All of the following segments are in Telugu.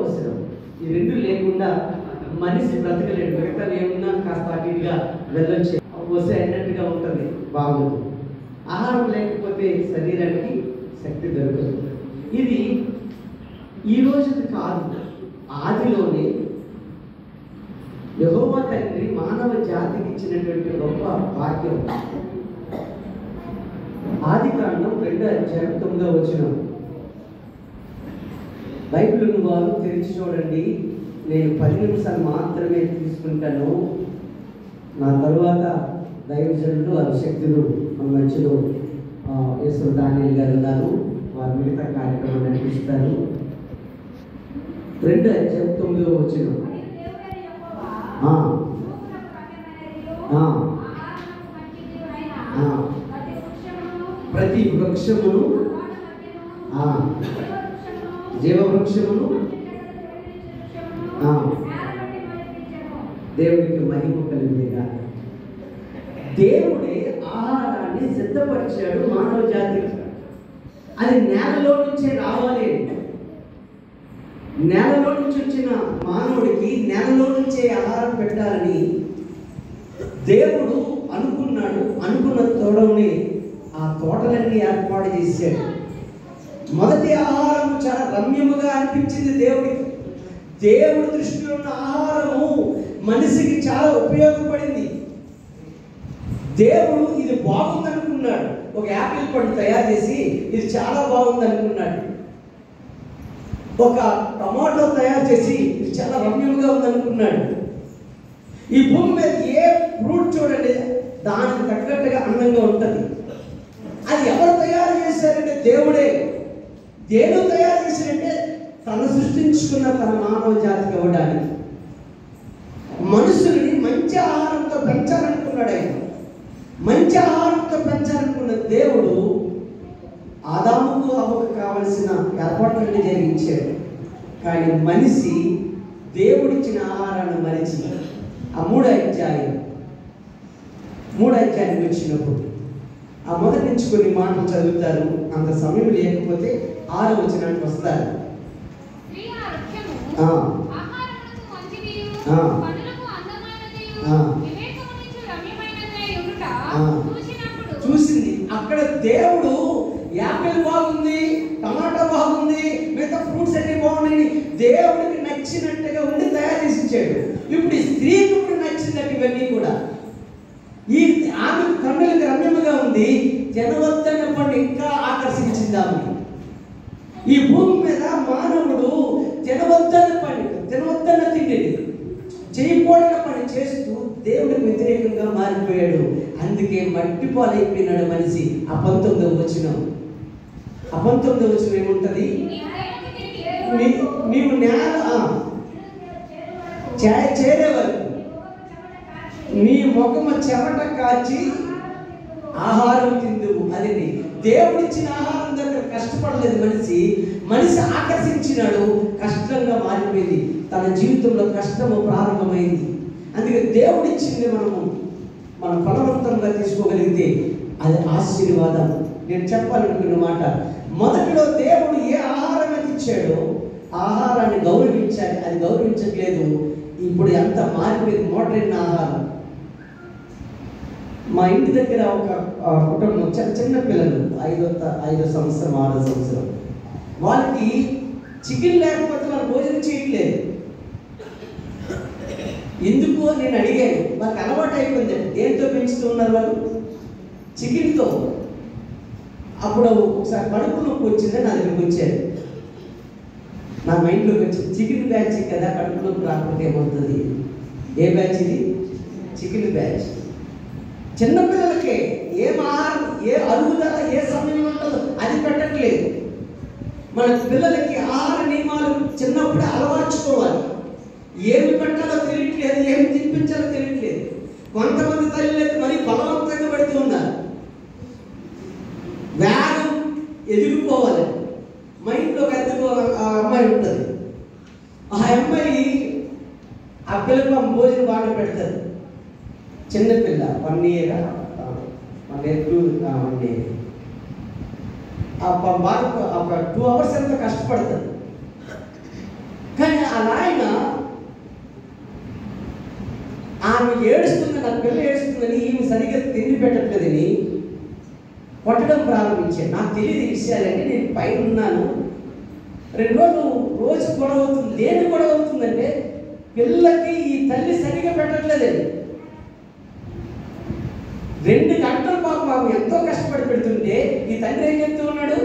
వచనం. ఈ రెండు లేకుండా మనిషి బ్రతకలేడు. మిగతా ఏమున్నా కాస్త అటు ఇటుగా వెళ్ళొచ్చే వస్తే అన్నట్టుగా ఉంటుంది, బాగుంది. ఆహారం లేకపోతే శరీరానికి శక్తి దొరకదు. ఇది ఈ రోజుది కాదు, ఆదిలోనే యెహోవా తండ్రి మానవ జాతికి ఇచ్చినటువంటి గొప్ప భాగ్యం. ఆదికాండం 2:9 బైబిల్ ఉన్న వారు తెరిచి చూడండి. నేను 10 నిమిషాలు మాత్రమే తీసుకుంటాను. నా తరువాత దైవజనులు అభిషక్తులు మన మధ్యలో యేసు దానియేల్ గారు ఉన్నారు. వారు మిగతా కార్యక్రమం నడిపిస్తారు. 2:9 ప్రతి వృక్షమును జీవవృక్షమును దేవుడికి మహిమ కలిగేగా. దేవుడే ఆహారాన్ని సిద్ధపరిచాడు మానవ జాతికి. అది నేలలో నుంచే రావాలి. నేలలో నుంచి వచ్చిన మానవుడికి నేలలో నుంచే ఆహారం పెట్టాలని దేవుడు అనుకున్నాడు. అనుకున్న తోడని ఆ తోటలన్నీ ఏర్పాటు చేశాడు. మొదటి ఆహారం చాలా రమ్యముగా అనిపించింది దేవుడికి. దేవుడి దృష్టిలో ఉన్న ఆహారము మనిషికి చాలా ఉపయోగపడింది. దేవుడు ఇది బాగుంది అనుకున్నాడు. ఒక యాపిల్ పండు తయారు చేసి ఇది చాలా బాగుంది అనుకున్నాడు. ఒక టమాటో తయారు చేసి ఇది చాలా రమ్యంగా ఉంది అనుకున్నాడు. ఈ భూమి మీద ఏ ఫ్రూట్ చూడండి దానికి తగ్గట్టుగా అందంగా ఉంటుంది. అది ఎవరు తయారు చేశారంటే దేవుడే. దేవుడు తయారు చేసినట్టే తను సృష్టించుకున్న తన మానవ జాతికి ఇవ్వడానికి మనుషుల్ని మంచి ఆహారంతో పెంచాలనుకున్నాడు. ఆయన మంచి ఆహారంతో పెంచాలనుకున్న దేవుడు ఆదాముకు హవ్వకు కావలసిన ఏర్పాట్లన్నీ జరిగించాడు. కానీ మనిషి దేవుడిచ్చిన ఆహారాన్ని మరిచి ఆ 3వ అధ్యాయం వచ్చినప్పుడు ఆ మొదటి నుంచి కొన్ని మాటలు చదువుతారు. అంత సమయం లేకపోతే 6వ వచనానికి వస్తారు. చూసింది అక్కడ దేవుడు యాపిల్ బాగుంది, టమాటా బాగుంది, మిగతా ఫ్రూట్స్ అన్ని బాగున్నాయి, దేవుడికి నచ్చినట్టుగా ఉండి తయారు చేసి ఇచ్చాడు. ఇప్పుడు ఈ స్త్రీకి కూడా నచ్చిందట ఇవన్నీ కూడా. ఈ ఆమె కన్నులకు రమ్యముగా ఉంది. తినవద్దన్న పండు ఇంకా ఆకర్షించింది ఆమె. ఈ భూమి మీద మానవుడు తినవద్దన్న తిండి చేయకూడని పని చేస్తూ దేవుడికి వ్యతిరేకంగా మారిపోయాడు. అందుకే మట్టిపాలైపోయినాడు మనిషి. ఆ 19వ వచనం ఏముంటది? నీవు నేల చేరే వరకు నీ ముఖము చెమట కాచి ఆహారం తిందువు. అది దేవుడిచ్చిన ఆహారం దగ్గర కష్టపడలేదు మనిషి ఆకర్షించినాడు. కష్టంగా మారిపోయింది. తన జీవితంలో కష్టము ప్రారంభమైంది. అందుకే దేవుడిచ్చింది మనం ఫలవంతంగా తీసుకోగలిగితే అది ఆశీర్వాదం. నేను చెప్పాలనుకున్న మాట, మొదటిలో దేవుడు ఏ ఆహారం అయితే ఇచ్చాడో ఆహారాన్ని గౌరవించాలి. అది గౌరవించట్లేదు. ఇప్పుడు ఎంత మారిపోయింది. మోడర్న్ ఆహారం. మా ఇంటి దగ్గర ఒక కుటుంబం చిన్న పిల్లలు 5వ సంవత్సరం 6వ సంవత్సరం వాళ్ళకి చికెన్ లేకపోతే వాళ్ళు భోజనం చేయట్లేదు. ఎందుకు నేను అడిగాను. వాళ్ళకి అలవాటు అయిపోయింది. దేంతో పెంచుతూ ఉన్నారు వాళ్ళు? చికెన్తో. అప్పుడు ఒకసారి కడుపు నొప్పి వచ్చిందని నా దగ్గరికి వచ్చారు. నా మైండ్లోకి వచ్చింది, చికెన్ బ్యాచ్ కదా, కడుపు నొప్పి రాకపోతే ఏమవుతుంది? ఏ బ్యాచ్ ఇది? Chicken batch. చిన్నపిల్లలకే ఏ ఆహారం, ఏ అరుగుదల, ఏ సమయం ఉంటుందో అది పెట్టట్లేదు. మన పిల్లలకి ఆహార నియమాలు చిన్నప్పుడే అలవర్చుకోవాలి. ఏమి పెట్టాలో తెలియట్లేదు, ఏమి తినిపించాలో తెలియట్లేదు. కొంతమంది తల్లికి మరి బలవంతంగా పెడుతూ ఉన్నారు. వేగం ఎదిగిపోవాలి. మా ఇంట్లో పెద్ద అమ్మాయి ఉంటుంది. ఆ అమ్మాయి ఆ పిల్లలకు భోజనం బాగా పెడతారు. చిన్నపిల్ల 1 year 2 బాగా ఒక 2 hours ఎంత కష్టపడతారు. కానీ ఆమె ఏడుస్తుంది, నా పిల్ల ఏడుస్తుందని, ఈమె సరిగ్గా తిండి పెట్టట్లేదని కొట్టడం ప్రారంభించాను. నాకు తెలియదు ఈ విషయాలంటే, నేను పైన ఉన్నాను. 2 రోజులు రోజు గొడవ అవుతుంది. దేని గొడవ అవుతుందంటే పిల్లకి ఈ తల్లి సరిగ్గా పెట్టట్లేదండి. 2 గంటల పాపం ఆమె ఎంతో కష్టపడి పెడుతుంటే ఈ తండ్రి ఏం చెప్తూ ఉన్నాడు,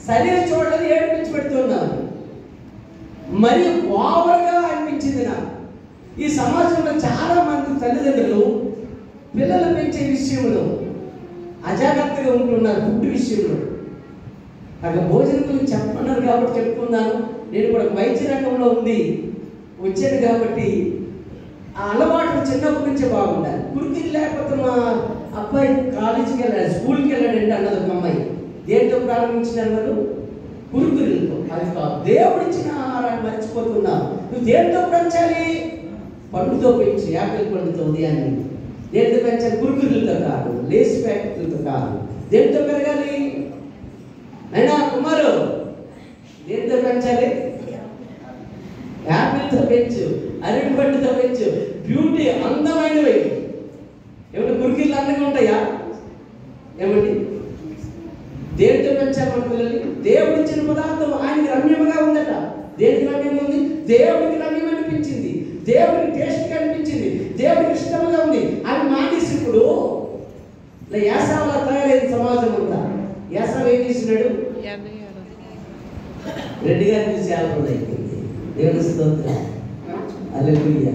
సరిగా చూడలేదు, ఏడిపించి పెడుతున్నాను. మరి ఓవర్గా అనిపించింది నాకు. ఈ సమాజంలో చాలా మంది తల్లిదండ్రులు పిల్లలు పెంచే విషయంలో అజాగ్రత్తగా ఉంటున్నారు. ఫుడ్ విషయంలో నాకు భోజనం గురించి చెప్పన్నారు కాబట్టి చెప్పుకున్నాను. నేను కూడా వైద్య రంగంలో ఉంది వచ్చాను కాబట్టి ఆ అలవాటు చిన్నప్పటి నుంచే బాగుండాలి. కుర్తీ లేకపోతే మా అబ్బాయి కాలేజీకి వెళ్ళాడు, స్కూల్కి వెళ్ళాడంటే అన్నది ఒక అమ్మాయి. దేంతో ప్రారంభించినారు వాళ్ళు? కురుకురులతో. అది కాదు, దేవుడిచ్చిన ఆహారాన్ని మర్చిపోతున్నావు. నువ్వు దేంతో పెంచాలి? పండుతో పెంచి, యాపిల్ పండుతో ఉదయాన్ని. దేంతో పెంచాలి? కురుకురులతో కాదు, లేస్ ప్యాకెట్లతో కాదు. దేంతో పెరగాలి? అయినా కుమారు దేంతో పెంచాలి? యాపిల్తో పెంచు, అరటి పండుతో పెంచు. బ్యూటీ అందమైనవి. ఏమంటే కురికిళ్ళు అందంగా ఉంటాయా? ఏమండి దేంతో పెంచాలి మన పిల్లల్ని? దేవుడిచ్చిన పదార్థం ఆయనకి రమ్యముగా ఉందట. దేనికి రమ్యంగా ఉంది? దేవుడికి రమ్యం అనిపించింది, దేవుడికి టేస్ట్గా అనిపించింది, దేవుడికి ఇష్టంగా ఉంది. అవి మానేసి ఇప్పుడు యాసవలా తయారైంది సమాజం అంతా. యాసవ ఏం చేసినాడు? రెడ్డి గారిని చూసి ఆల్పడ అయిపోయింది. దేవుని స్తోత్రం, హల్లెలూయా.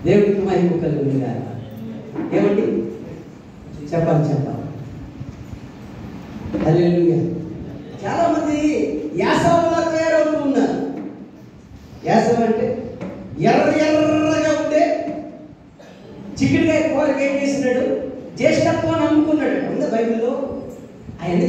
దేవుడికి మహిమ కలుగునుగా. ఏమండి చెప్పాలి. హల్లెలూయా. చాలా మంది యాసవలా తయారవుతూ ఉన్నారు. యాసవ అంటే ఎర్రగా ఉంటే చిక్కుడుకాయ కూరకి ఏం చేసినాడు? జ్యేష్ఠత్వాన్ని నమ్ముకున్నాడు. ఉందా బైబిల్లో? అవన్నీ